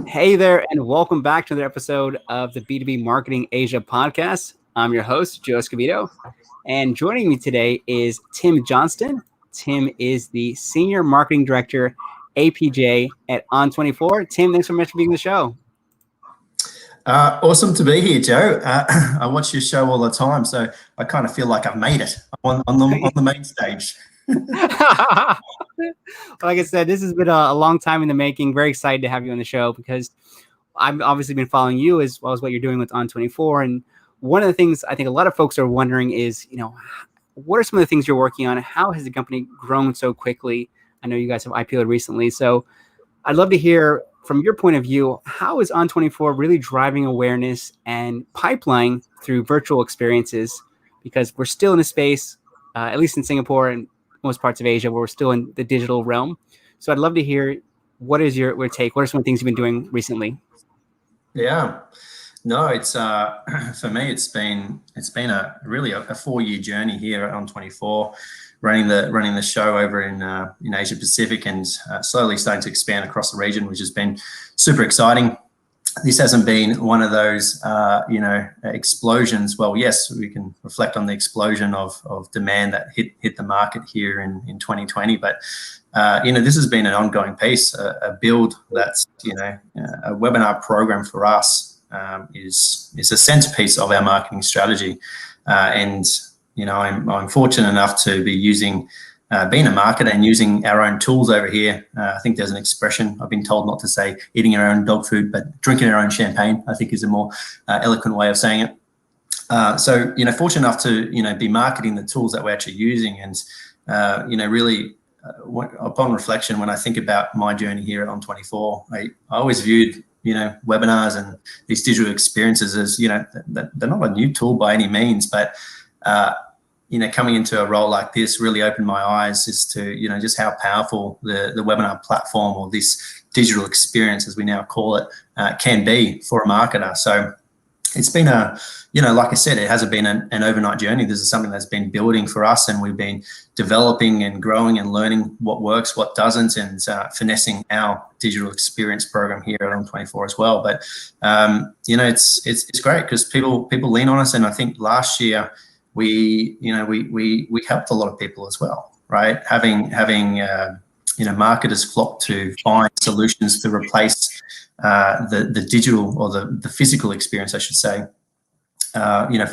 Hey there, and welcome back to another episode of the B2B Marketing Asia podcast. I'm your host, Joe Escobedo, and joining me today is Tim Johnston. Tim is the Senior Marketing Director, APJ at ON24. Tim, thanks so much for being on the show. Awesome to be here, Joe. I watch your show all the time, so I kind of feel like I've made it on the main stage. Like I said, this has been a long time in the making. Very excited to have you on the show because I've obviously been following you as well as what you're doing with ON24. And one of the things I think a lot of folks are wondering is, what are some of the things you're working on? How has the company grown so quickly? I know you guys have IPO'd recently, so I'd love to hear from your point of view, how is ON24 really driving awareness and pipeline through virtual experiences? Because we're still in a space, at least in Singapore and most parts of Asia, where we're still in the digital realm. So I'd love to hear, what is your take? What are some of the things you've been doing recently? Yeah, no, it's for me, it's been a really a 4-year journey here at ON24, running the show over in Asia Pacific and slowly starting to expand across the region, which has been super exciting. This hasn't been one of those explosions. Well, yes, we can reflect on the explosion of demand that hit the market here in 2020, but this has been an ongoing piece, a build that's a webinar program for us is a centerpiece of our marketing strategy, and I'm fortunate enough to be using being a marketer and using our own tools over here. I think there's an expression I've been told not to say eating our own dog food, but drinking our own champagne, I think, is a more eloquent way of saying it. So fortunate enough to be marketing the tools that we're actually using, and really upon reflection, when I think about my journey here at ON24, I always viewed webinars and these digital experiences as they're not a new tool by any means, but coming into a role like this really opened my eyes as to just how powerful the webinar platform, or this digital experience as we now call it, can be for a marketer. So it's been like I said, it hasn't been an overnight journey. This is something that's been building for us, and we've been developing and growing and learning what works, what doesn't, and finessing our digital experience program here at ON24 as well. But it's great because people lean on us, and I think last year we helped a lot of people as well, right? Having marketers flock to find solutions to replace the digital, or the physical experience, I should say.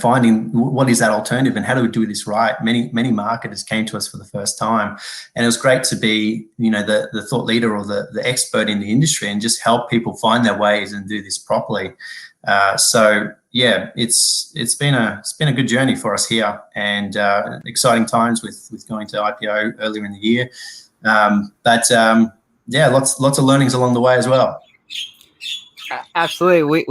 Finding what is that alternative and how do we do this right. Many marketers came to us for the first time, and it was great to be the thought leader or the expert in the industry and just help people find their ways and do this properly. So yeah, it's been a good journey for us here, and exciting times with going to IPO earlier in the year. Yeah, lots of learnings along the way as well. Absolutely.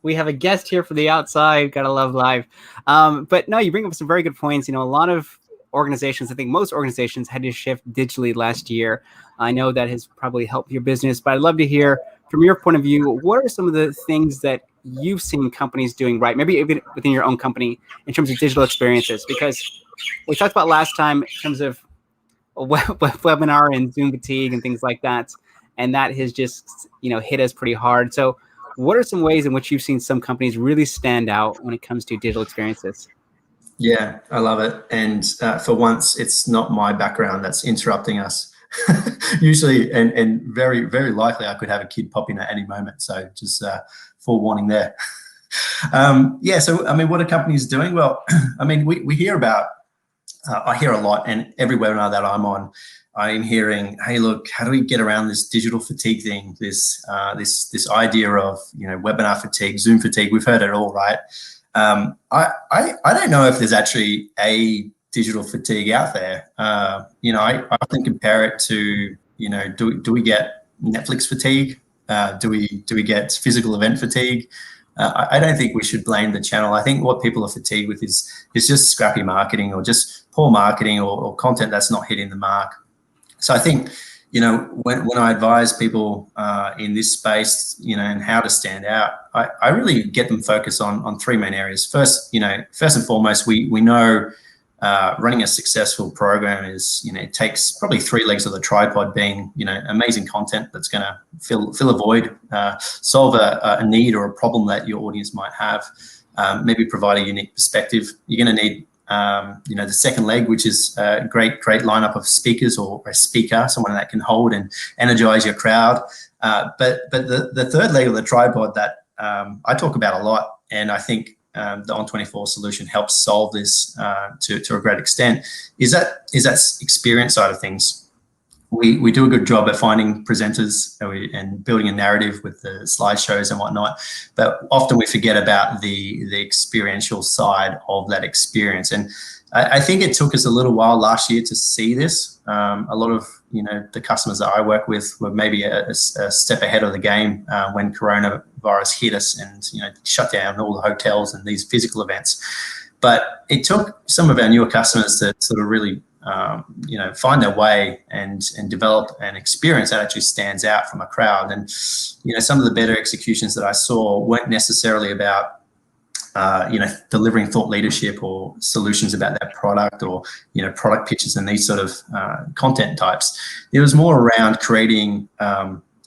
We have a guest here from the outside. Gotta love live. But no, you bring up some very good points. A lot of organizations, I think most organizations, had to shift digitally last year. I know that has probably helped your business, but I'd love to hear from your point of view, what are some of the things that you've seen companies doing right, maybe even within your own company, in terms of digital experiences? Because we talked about last time in terms of webinar and Zoom fatigue and things like that, and that has just hit us pretty hard. So what are some ways in which you've seen some companies really stand out when it comes to digital experiences? Yeah, I love it. And for once, it's not my background that's interrupting us. Usually, and very, very likely, I could have a kid pop in at any moment. So just forewarning there. So, what are companies doing? Well, we hear about, I hear a lot, and every webinar that I'm on, I'm hearing, hey, look, how do we get around this digital fatigue thing? This idea of webinar fatigue, Zoom fatigue. We've heard it all, right? I don't know if there's actually a digital fatigue out there. I often compare it to do we get Netflix fatigue? Do we get physical event fatigue? I don't think we should blame the channel. I think what people are fatigued with is just scrappy marketing, or just poor marketing, or content that's not hitting the mark. So I think, when I advise people in this space, and how to stand out, I really get them focused on 3 main areas. First and foremost, we know running a successful program is, it takes probably 3 legs of the tripod, being, amazing content that's going to fill a void, solve a need or a problem that your audience might have, maybe provide a unique perspective. You're going to need, the second leg, which is a great lineup of speakers or a speaker, someone that can hold and energize your crowd. But the third leg of the tripod that I talk about a lot, and I think the ON24 solution helps solve this to a great extent, is that experience side of things. We do a good job at finding presenters and building a narrative with the slideshows and whatnot, but often we forget about the experiential side of that experience. And I think it took us a little while last year to see this. A lot of the customers that I work with were maybe a step ahead of the game when coronavirus hit us and shut down all the hotels and these physical events. But it took some of our newer customers to sort of really find their way and develop an experience that actually stands out from a crowd. And some of the better executions that I saw weren't necessarily about delivering thought leadership or solutions about their product or, product pitches and these sort of content types. It was more around creating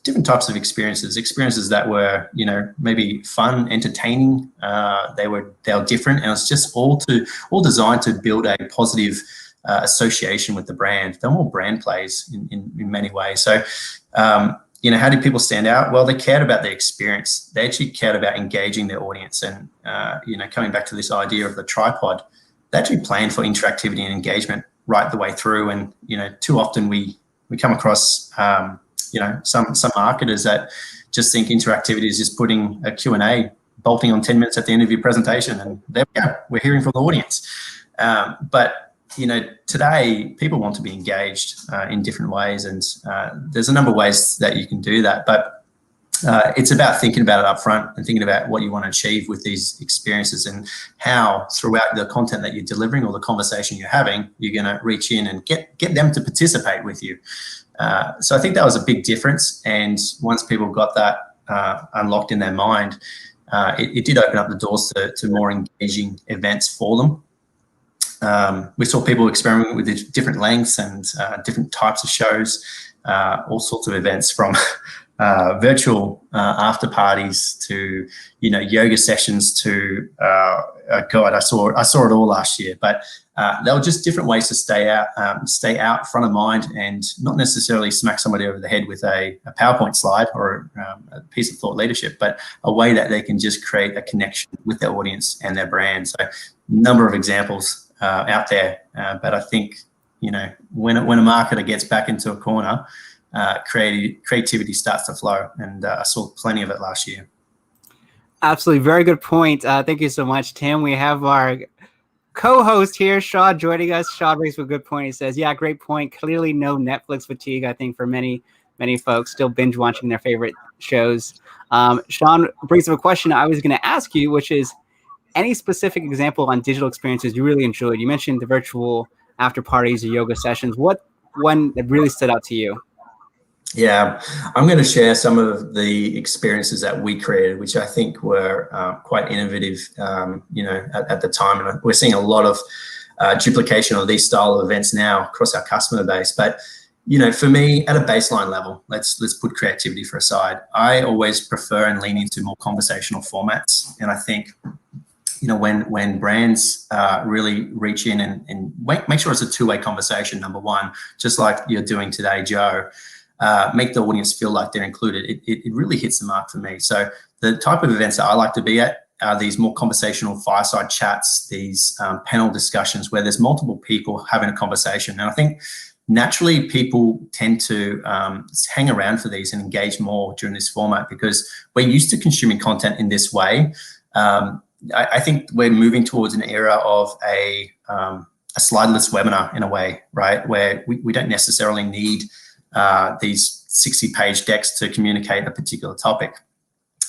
different types of experiences that were, maybe fun, entertaining. They were different, and it was just all designed to build a positive association with the brand. They're more brand plays in many ways. So, how did people stand out? Well, they cared about the experience. They actually cared about engaging their audience. And, coming back to this idea of the tripod, they actually planned for interactivity and engagement right the way through. And, too often we come across, some marketers that just think interactivity is just putting a Q&A, bolting on 10 minutes at the end of your presentation. And there we go, we're hearing from the audience. But today people want to be engaged in different ways, and there's a number of ways that you can do that. But it's about thinking about it up front and thinking about what you want to achieve with these experiences and how throughout the content that you're delivering or the conversation you're having, you're going to reach in and get them to participate with you. So I think that was a big difference. And once people got that unlocked in their mind, it did open up the doors to more engaging events for them. We saw people experiment with different lengths and different types of shows, all sorts of events, from virtual after parties to yoga sessions to God, I saw it all last year. But they were just different ways to stay out front of mind and not necessarily smack somebody over the head with a PowerPoint slide or a piece of thought leadership, but a way that they can just create a connection with their audience and their brand. So, number of examples out there, but I think when a marketer gets back into a corner, creativity starts to flow, and I saw plenty of it last year. Absolutely, very good point. Thank you so much, Tim. We have our co-host here, Shaw, joining us. Shaw brings up a good point. He says, "Yeah, great point. Clearly, no Netflix fatigue. I think for many folks still binge watching their favorite shows." Sean brings up a question I was going to ask you, which is, any specific example on digital experiences you really enjoyed? You mentioned the virtual after parties or yoga sessions. What one that really stood out to you? Yeah, I'm going to share some of the experiences that we created, which I think were quite innovative, at the time. And we're seeing a lot of duplication of these style of events now across our customer base. But, for me, at a baseline level, let's put creativity for a side. I always prefer and lean into more conversational formats. And I think, when brands really reach in and make sure it's a two-way conversation, number one, just like you're doing today, Joe, make the audience feel like they're included, it really hits the mark for me. So the type of events that I like to be at are these more conversational fireside chats, these panel discussions where there's multiple people having a conversation. And I think naturally people tend to hang around for these and engage more during this format because we're used to consuming content in this way. I think we're moving towards an era of a slideless webinar in a way, right? Where we don't necessarily need these 60-page decks to communicate a particular topic.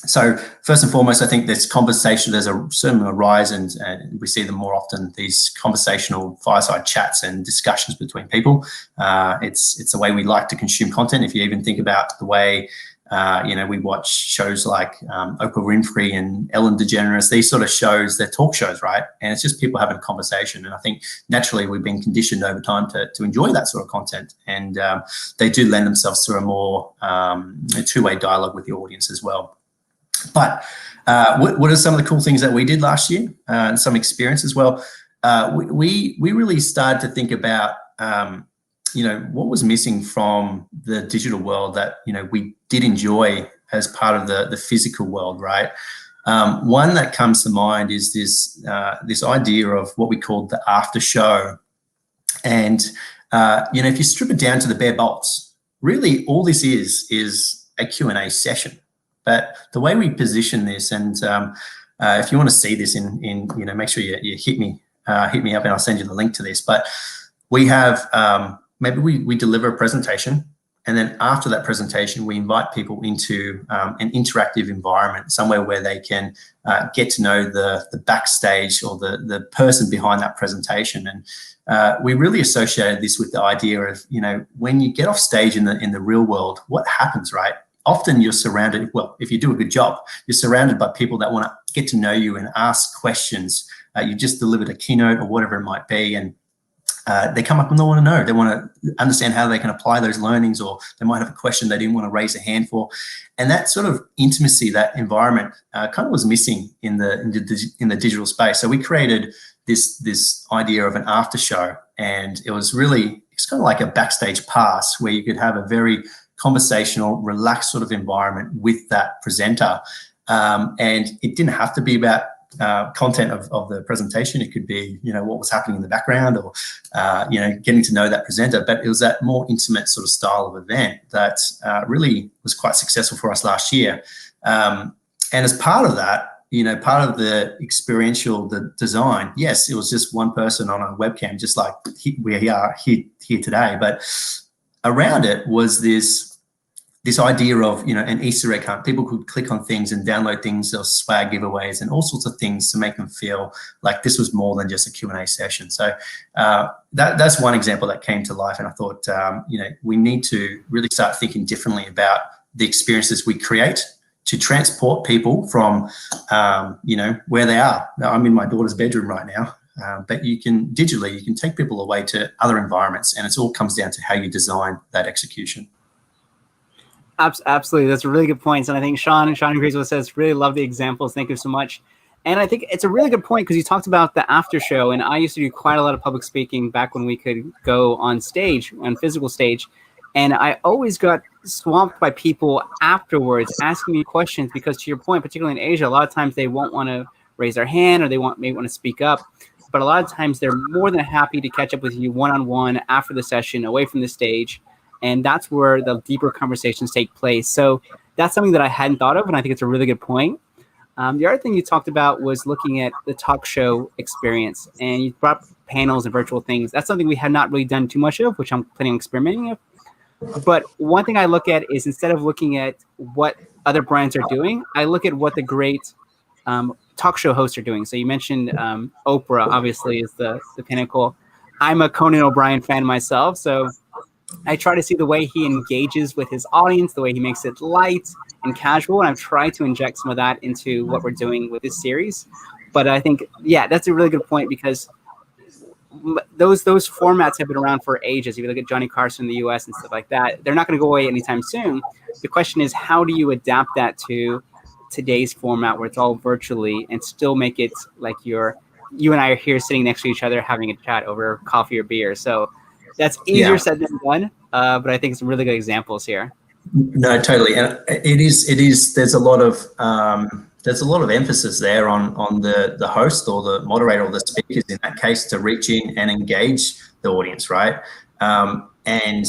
So first and foremost, I think this conversation, there's certainly a rise, and we see them more often, these conversational fireside chats and discussions between people. It's a way we like to consume content. If you even think about the way We watch shows like Oprah Winfrey and Ellen DeGeneres, these sort of shows, they're talk shows, right? And it's just people having a conversation. And I think naturally we've been conditioned over time to enjoy that sort of content. And they do lend themselves to a more two-way dialogue with the audience as well. But what are some of the cool things that we did last year and some experience as well? We really started to think about what was missing from the digital world that, we did enjoy as part of the physical world, right? One that comes to mind is this idea of what we called the after show. And, if you strip it down to the bare bolts, really all this is a Q&A session. But the way we position this, and if you want to see this in make sure you hit me up and I'll send you the link to this. But we have, maybe we deliver a presentation, and then after that presentation, we invite people into an interactive environment, somewhere where they can get to know the backstage or the person behind that presentation. And we really associated this with the idea of, when you get off stage in the real world, what happens, right? Often you're surrounded, well, if you do a good job, you're surrounded by people that want to get to know you and ask questions. You just delivered a keynote or whatever it might be, and they come up and they want to know. They want to understand how they can apply those learnings, or they might have a question they didn't want to raise a hand for. And that sort of intimacy, that environment, kind of was missing in the digital space. So we created this idea of an after show, and it's kind of like a backstage pass where you could have a very conversational, relaxed sort of environment with that presenter. And it didn't have to be about content of the presentation. It could be, what was happening in the background, or, getting to know that presenter. But it was that more intimate sort of style of event that really was quite successful for us last year. And as part of that, part of the experiential design, yes, it was just one person on a webcam, just like we are here today. But around it was this idea of, an Easter egg hunt. People could click on things and download things, or swag giveaways and all sorts of things to make them feel like this was more than just a Q&A session. So that's one example that came to life. And I thought, we need to really start thinking differently about the experiences we create to transport people from, where they are. Now, I'm in my daughter's bedroom right now. But you can take people away to other environments, and it all comes down to how you design that execution. Absolutely, that's a really good point. And I think Sean agrees with us. Really love the examples. Thank you so much. And I think it's a really good point, because you talked about the after show, and I used to do quite a lot of public speaking back when we could go on stage, on physical stage, and I always got swamped by people afterwards asking me questions, because to your point, particularly in Asia, a lot of times they won't want to raise their hand, or they may want to speak up. But a lot of times they're more than happy to catch up with you one-on-one after the session, away from the stage. And that's where the deeper conversations take place. So that's something that I hadn't thought of, and I think it's a really good point. The other thing you talked about was looking at the talk show experience, and you brought up panels and virtual things. That's something we had not really done too much of, which I'm planning on experimenting with. But one thing I look at is, instead of looking at what other brands are doing, I look at what the great talk show hosts are doing. So you mentioned Oprah, obviously, is the pinnacle. I'm a Conan O'Brien fan myself, so I try to see the way he engages with his audience, the way he makes it light and casual, and I've tried to inject some of that into what we're doing with this series. But I think, that's a really good point, because those formats have been around for ages. If you look at Johnny Carson in the US and stuff like that, they're not going to go away anytime soon. The question is, how do you adapt that to today's format, where it's all virtually, and still make it like you and I are here sitting next to each other having a chat over coffee or beer? So that's easier said than done, but I think some really good examples here. No, totally, and it is. There's a lot of emphasis there on the host or the moderator or the speakers in that case to reach in and engage the audience, right? And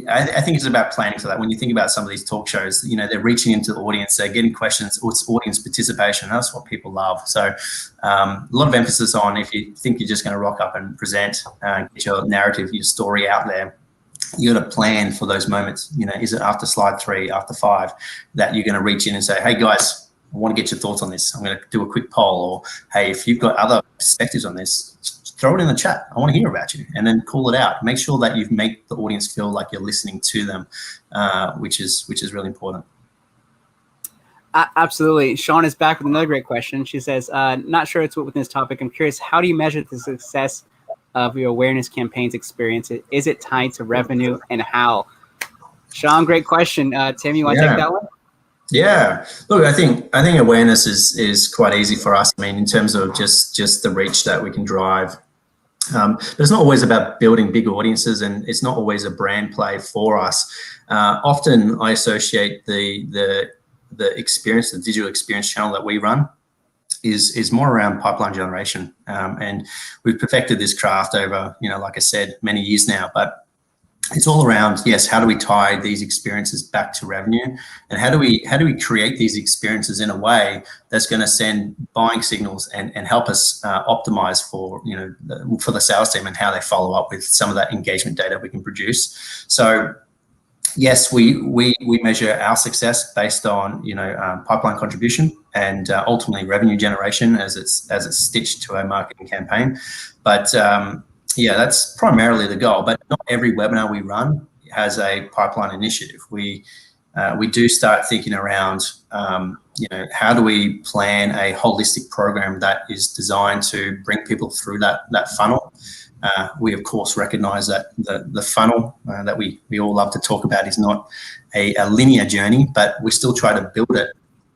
I think it's about planning for that. When you think about some of these talk shows, they're reaching into the audience, they're getting questions, it's audience participation. That's what people love. So a lot of emphasis on, if you think you're just going to rock up and present, get your narrative, your story out there, you got to plan for those moments. Is it after slide 3, after 5, that you're going to reach in and say, hey guys, I want to get your thoughts on this. I'm going to do a quick poll, or hey, if you've got other perspectives on this, throw it in the chat. I want to hear about you, and then call it out. Make sure that you make the audience feel like you're listening to them, which is really important. Absolutely. Sean is back with another great question. She says, not sure it's within this topic. I'm curious, how do you measure the success of your awareness campaigns experience? Is it tied to revenue, and how? Sean, great question. Tim, you want to take that one? Yeah, look, I think awareness is quite easy for us. I mean, in terms of just the reach that we can drive. But it's not always about building big audiences, and it's not always a brand play for us. Often, I associate the experience, the digital experience channel that we run, is more around pipeline generation, and we've perfected this craft over, like I said, many years now. But it's all around, yes, how do we tie these experiences back to revenue, and how do we create these experiences in a way that's going to send buying signals and help us optimize for for the sales team and how they follow up with some of that engagement data we can produce. So yes, we measure our success based on pipeline contribution and ultimately revenue generation as it's stitched to our marketing campaign. But yeah, that's primarily the goal. But not every webinar we run has a pipeline initiative. We do start thinking around how do we plan a holistic program that is designed to bring people through that funnel. We of course recognize that the funnel that we all love to talk about is not a linear journey, but we still try to build it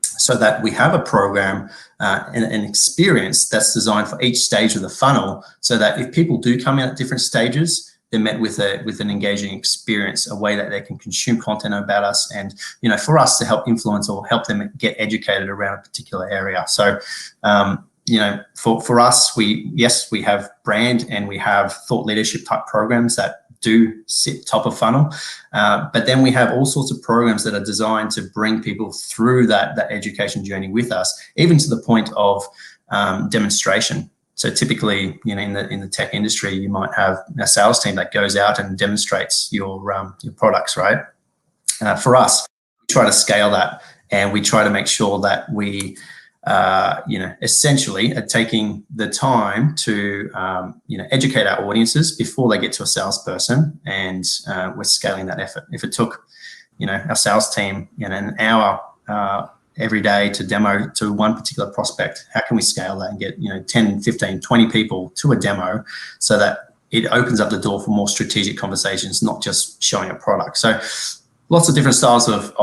so that we have a program and an experience that's designed for each stage of the funnel, so that if people do come in at different stages, they're met with an engaging experience, a way that they can consume content about us, and for us to help influence or help them get educated around a particular area. So for us, we have brand and we have thought leadership type programs that do sit top of funnel, but then we have all sorts of programs that are designed to bring people through that education journey with us, even to the point of demonstration. So typically, in the tech industry, you might have a sales team that goes out and demonstrates your products, right? For us, we try to scale that, and we try to make sure that we essentially are taking the time to, educate our audiences before they get to a salesperson, and we're scaling that effort. If it took, our sales team, an hour every day to demo to one particular prospect, how can we scale that and get, 10, 15, 20 people to a demo so that it opens up the door for more strategic conversations, not just showing a product. So lots of different styles of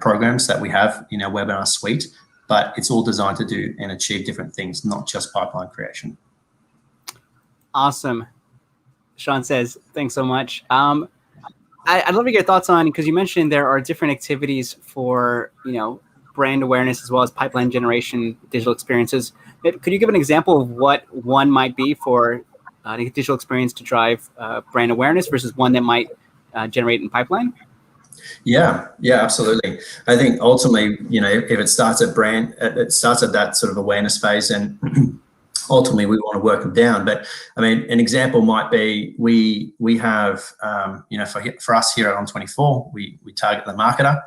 programs that we have in our webinar suite, but it's all designed to do and achieve different things, not just pipeline creation. Awesome. Sean says, thanks so much. I'd love to get your thoughts on, because you mentioned there are different activities for, brand awareness as well as pipeline generation, digital experiences. Could you give an example of what one might be for the digital experience to drive brand awareness versus one that might generate in pipeline? Yeah, absolutely. I think ultimately, if it starts at it starts at that sort of awareness phase, and ultimately we want to work them down. But I mean, an example might be we have, for us here at ON24, we target the marketer,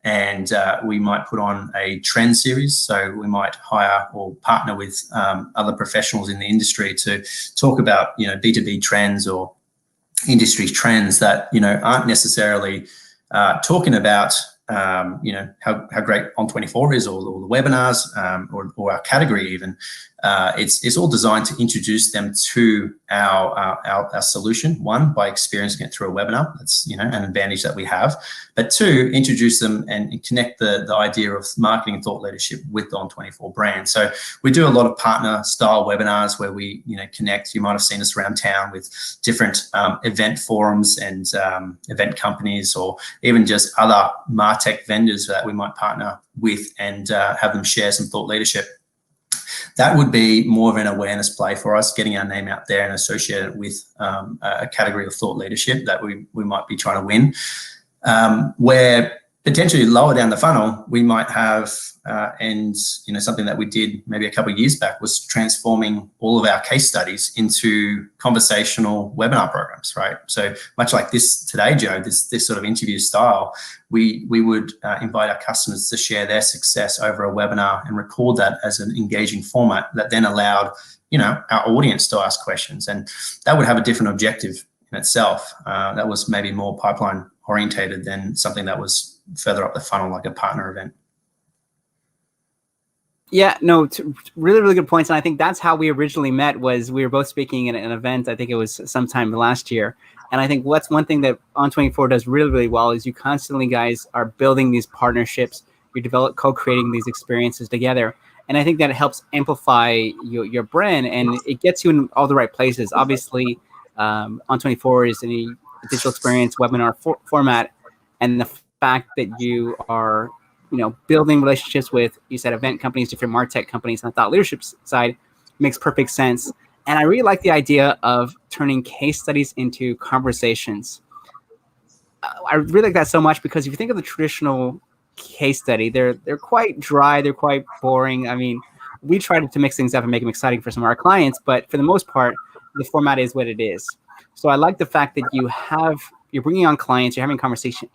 and we might put on a trend series. So we might hire or partner with other professionals in the industry to talk about, B2B trends or industry trends that, aren't necessarily talking about how great ON24 is, or the webinars, or our category even. It's all designed to introduce them to our solution. One, by experiencing it through a webinar. That's an advantage that we have. But two, introduce them and connect the idea of marketing and thought leadership with the ON24 brand. So we do a lot of partner style webinars where we connect. You might have seen us around town with different event forums and event companies, or even just other MarTech vendors that we might partner with and have them share some thought leadership. That would be more of an awareness play for us, getting our name out there and associate it with a category of thought leadership that we might be trying to win. Where potentially lower down the funnel, we might have, something that we did maybe a couple of years back was transforming all of our case studies into conversational webinar programs, right? So much like this today, Joe, this sort of interview style, we would invite our customers to share their success over a webinar and record that as an engaging format that then allowed, our audience to ask questions. And that would have a different objective in itself. That was maybe more pipeline orientated than something that was further up the funnel, like a partner event. Yeah, no, really, really good points. And I think that's how we originally met. Was we were both speaking at an event. I think it was sometime last year. And I think what's one thing that On24 does really, really well is you constantly guys are building these partnerships. You develop co-creating these experiences together. And I think that helps amplify your brand, and it gets you in all the right places. Obviously, On24 is a digital experience webinar format, and the fact that you are building relationships with, you said, event companies, different MarTech companies on the thought leadership side makes perfect sense. And I really like the idea of turning case studies into conversations. I really like that so much, because if you think of the traditional case study, they're quite dry, they're quite boring. I mean, we try to mix things up and make them exciting for some of our clients, but for the most part, the format is what it is. So I like the fact that you're bringing on clients, you're having a conversation,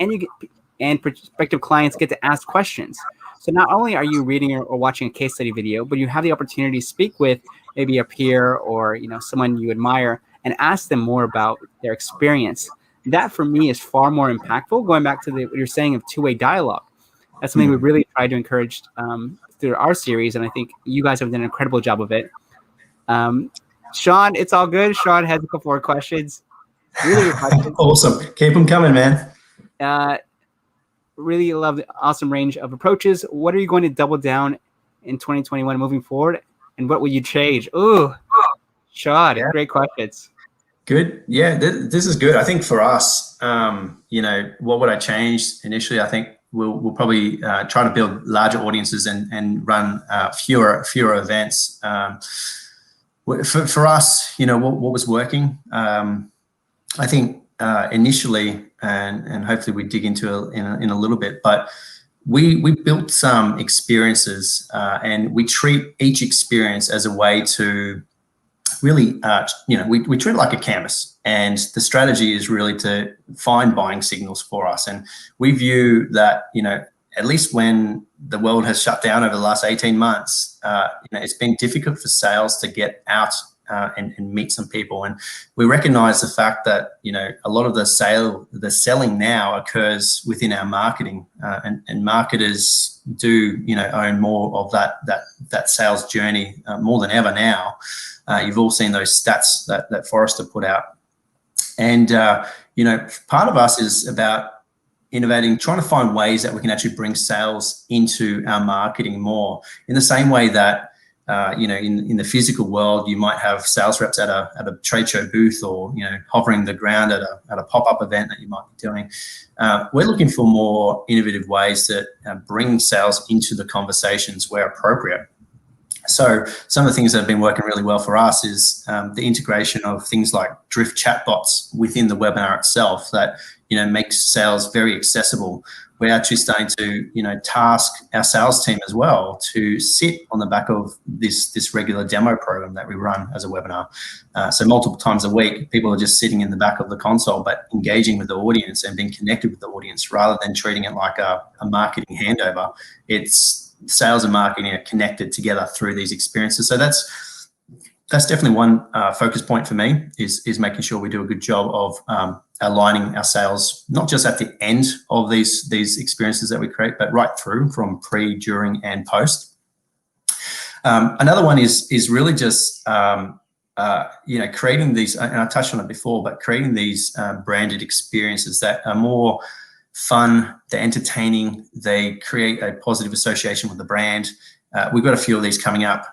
and prospective clients get to ask questions. So not only are you reading or watching a case study video, but you have the opportunity to speak with maybe a peer or someone you admire and ask them more about their experience. That for me is far more impactful. Going back to what you're saying of two-way dialogue, that's something we really try to encourage through our series, and I think you guys have done an incredible job of it. Sean, it's all good. Sean has a couple more questions. Really good questions. Awesome. Keep them coming, man. Really love the awesome range of approaches. What are you going to double down in 2021 moving forward, and what will you change? Ooh, Sean, yeah. Great questions. Good. Yeah, this is good. I think for us, what would I change initially? I think we'll probably try to build larger audiences and run fewer events. For us, what was working, I think initially, and hopefully we dig into in a little bit, but we built some experiences and we treat each experience as a way to really, we treat it like a canvas, and the strategy is really to find buying signals for us. And we view that, at least when the world has shut down over the last 18 months, it's been difficult for sales to get out and meet some people. And we recognize the fact that, a lot of the selling now occurs within our marketing, and marketers do, own more of that sales journey more than ever now. You've all seen those stats that Forrester put out. And, part of us is about innovating, trying to find ways that we can actually bring sales into our marketing more, in the same way that, in the physical world, you might have sales reps at a trade show booth, or, hovering the ground at a pop-up event that you might be doing. We're looking for more innovative ways to bring sales into the conversations where appropriate. So some of the things that have been working really well for us is the integration of things like Drift chatbots within the webinar itself that, makes sales very accessible. We're actually starting to, task our sales team as well to sit on the back of this regular demo program that we run as a webinar. So multiple times a week, people are just sitting in the back of the console, but engaging with the audience and being connected with the audience, rather than treating it like a marketing handover. It's sales and marketing are connected together through these experiences. So that's definitely one focus point for me, is making sure we do a good job of aligning our sales, not just at the end of these experiences that we create, but right through, from pre, during, and post. Another one is really just creating these, and I touched on it before, but creating these branded experiences that are more fun, they're entertaining, they create a positive association with the brand. We've got a few of these coming up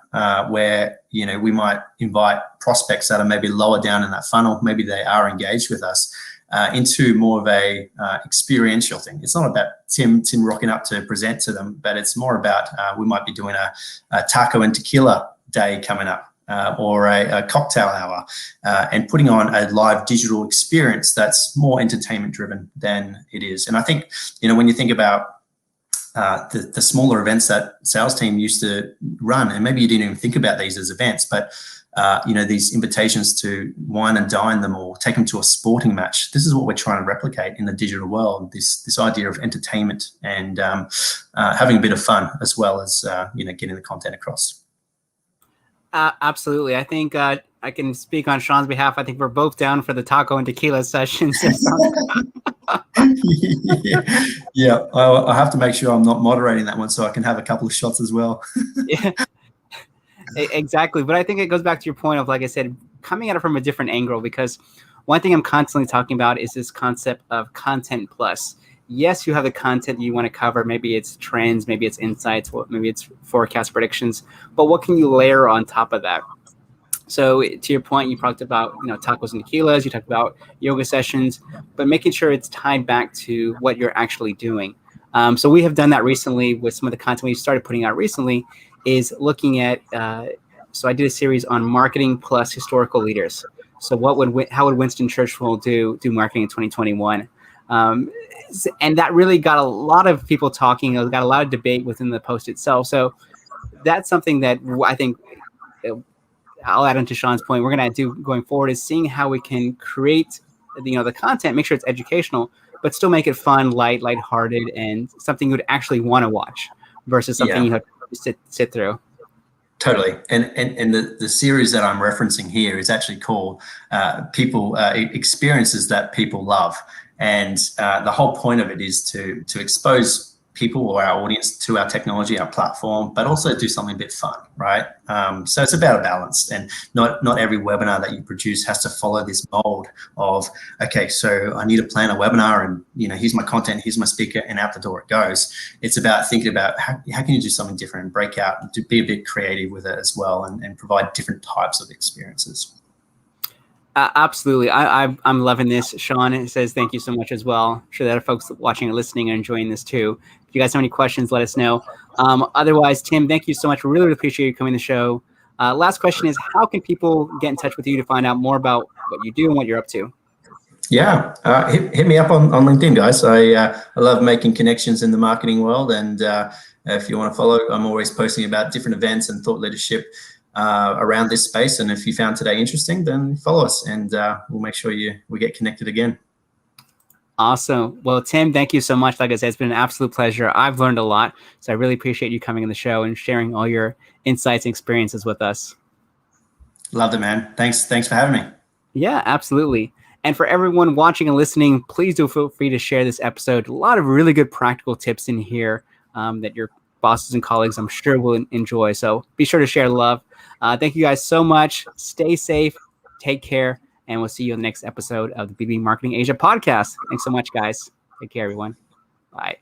where, we might invite prospects that are maybe lower down in that funnel, maybe they are engaged with us, into more of a experiential thing. It's not about Tim rocking up to present to them, but it's more about we might be doing a taco and tequila day coming up, or a cocktail hour, and putting on a live digital experience that's more entertainment driven than it is. And I think, when you think about the smaller events that sales team used to run, and maybe you didn't even think about these as events, but these invitations to wine and dine them, or take them to a sporting match. This is what we're trying to replicate in the digital world, this idea of entertainment and having a bit of fun, as well as getting the content across. Absolutely. I think I can speak on Sean's behalf. I think we're both down for the taco and tequila sessions. Yeah, I have to make sure I'm not moderating that one so I can have a couple of shots as well. Yeah, exactly. But I think it goes back to your point of, like I said, coming at it from a different angle, because one thing I'm constantly talking about is this concept of content plus. Yes, you have the content you want to cover. Maybe it's trends, maybe it's insights, maybe it's forecast predictions. But what can you layer on top of that? So to your point, you talked about, tacos and tequilas, you talked about yoga sessions, but making sure it's tied back to what you're actually doing. So we have done that recently with some of the content we started putting out recently, is looking at. So I did a series on marketing plus historical leaders. So how would Winston Churchill do marketing in 2021? And that really got a lot of people talking. It got a lot of debate within the post itself. So that's something that I think. I'll add on to Sean's point, we're going to do going forward, is seeing how we can create, the content, make sure it's educational, but still make it fun, lighthearted, and something you would actually want to watch versus something you have to sit through. Totally. And the series that I'm referencing here is actually called Experiences That People Love. And the whole point of it is to expose people or our audience to our technology, our platform, but also do something a bit fun, right? So it's about a balance, and not every webinar that you produce has to follow this mold of, okay, so I need to plan a webinar and, here's my content, here's my speaker, and out the door it goes. It's about thinking about how can you do something different and break out, to be a bit creative with it as well, and provide different types of experiences. Absolutely. I'm loving this. Sean says thank you so much as well. I'm sure that folks watching and listening are enjoying this too. If you guys have any questions, let us know. Otherwise, Tim, thank you so much. We really appreciate you coming to the show. Last question is, how can people get in touch with you to find out more about what you do and what you're up to? Yeah, hit me up on LinkedIn, guys. I love making connections in the marketing world. And if you want to follow, I'm always posting about different events and thought leadership around this space. And if you found today interesting, then follow us, and we'll make sure we get connected again. Awesome. Well, Tim, thank you so much. Like I said, it's been an absolute pleasure. I've learned a lot, so I really appreciate you coming on the show and sharing all your insights and experiences with us. Loved it, man. Thanks for having me. Yeah, absolutely. And for everyone watching and listening, please do feel free to share this episode. A lot of really good practical tips in here that your bosses and colleagues, I'm sure, will enjoy. So be sure to share love. Thank you guys so much. Stay safe. Take care. And we'll see you in the next episode of the BB Marketing Asia podcast. Thanks so much, guys. Take care, everyone. Bye.